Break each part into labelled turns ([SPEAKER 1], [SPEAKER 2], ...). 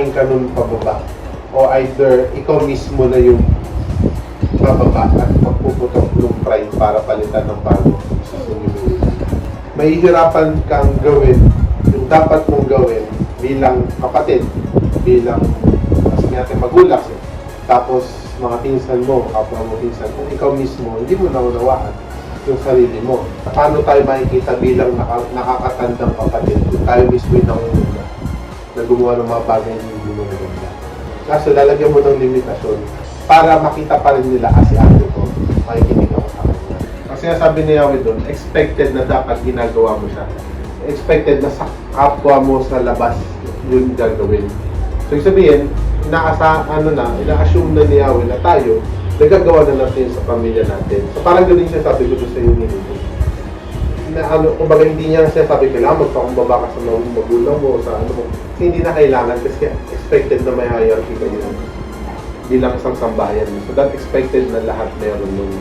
[SPEAKER 1] tingin ka nun pababa. O either ikaw mismo na yung bababa at magpuputok ng pride para palitan ng bago sa sumunod. Mahihirapan kang gawin yung dapat mong gawin bilang kapatid, bilang kasi natin magulang. Tapos mga pinsan mo, kapwa mo pinsan, kung ikaw mismo, hindi mo naunawaan yung sarili mo. Paano tayo makikita bilang nakakatandang kapatid kung tayo mismo yung nangunguna na gumawa ng mga bagay na hindi mo naganda. Kaso lalagyan mo ng limitasyon para makita pa rin nila kasi ate ko, makikinig ako sa kanya. Kasi sabi ni Yahweh doon, expected na dapat ginagawa mo siya. Expected na sa kapwa mo sa labas yun gagawin. So, sabihin, ina-assume na ni Yahweh na tayo, nagagawa na natin sa pamilya natin. So, parang ganun siya sabi ko doon sa iyo nito. Kumbaga hindi niya siya sabi kailangan magpakumbaba ka sa mga magulang mo, sa ano mo. Kasi hindi na kailangan kasi expected na may hierarchy kayo bilang isang sambahayan. So, that expected na lahat meron nun.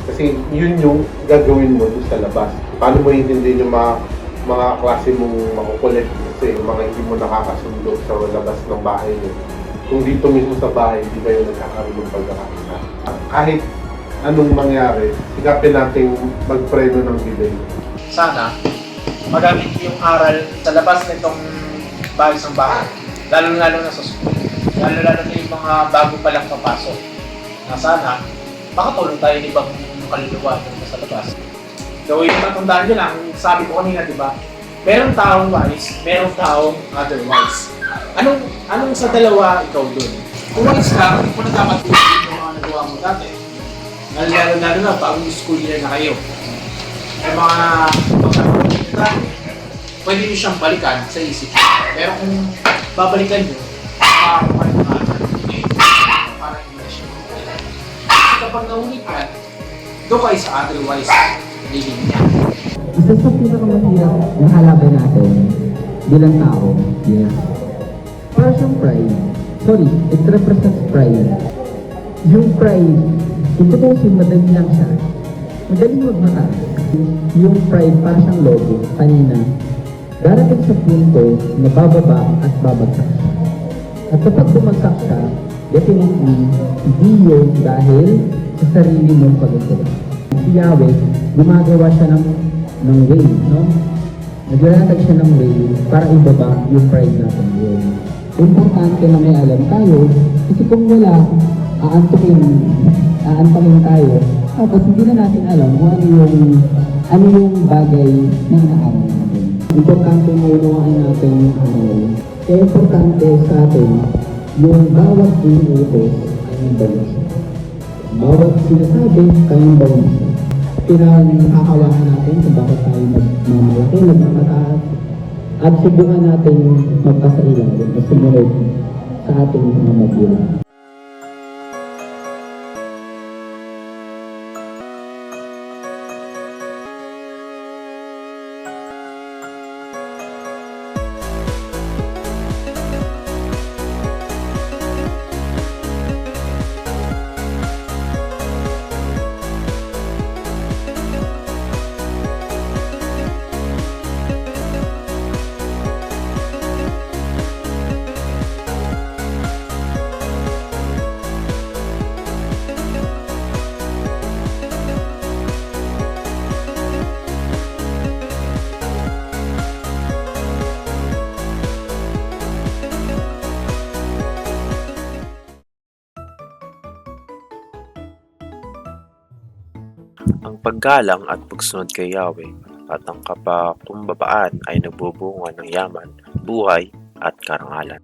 [SPEAKER 1] Kasi yun yung gagawin mo doon sa labas. Paano mo hinindihin yung mga klase mong makukulit kasi yung mga hindi mo nakakasundo sa labas ng bahay niyo. Kung dito mismo sa bahay, hindi kayo nagkakaroon ng pagkakita. Kahit anong mangyari, sigapin natin magpreno ng delay.
[SPEAKER 2] Sana, magamit yung aral sa labas nitong bahay, lalo-lalo na sa school. Lalo-lalo na yung mga bago palang papasok. Na sana, makatulong tayo ng ibang kaluluwa sa labas. So, yung matandaan nyo lang, sabi ko kanina, di ba? Merong taong wise, merong taong otherwise. Anong sa dalawa ikaw dun? Kung wise ka, hindi mo na dapat yung mga nagawa mo dati. Lalo na, pag school year na kayo. Yung mga pagkakaroon dati, pwede nyo siyang balikan sa isip nyo. Pero kung babalikan nyo, makakakuha na parang hindi na siya. Kasi kapag naulit ka, doon kayo sa otherwise living niya.
[SPEAKER 3] Isa sa pinakamahirap na halaban natin bilang tao, yes. Para siyang pride. Sorry, it represents pride. Yung pride, kung tutusin, madali lang siya. Madaling magmataas. Yung pride, para siyang logo, kanina, darating sa punto na bababa at babagsak siya. At kapag bumagsak siya, definitely, hindi yun dahil sa sarili mong pag-isip. Si Yahweh, gumagawa siya ng way, no? Naglalatag siya ng way para ibaba yung pride natin yun. Importante na may alam tayo, kasi kung wala, aantakin tayo, tapos hindi na natin alam kung ano yung bagay na inaaral natin. Importante maunawaan natin yung aral. Kaya importante sa atin, yung bawat inuutos ay yung bawat siya. Bawat sinasabi, kayong bawat siya. Pinakakawahan natin kung bakit tayo nagmamalaki, nagmamataas, at subukan natin magpasailalim at sumunod sa ating mga magulang.
[SPEAKER 4] Ang paggalang at pagsunod kay Yahweh at ang kapakumbabaan ay nagbubunga ng yaman, buhay at karangalan.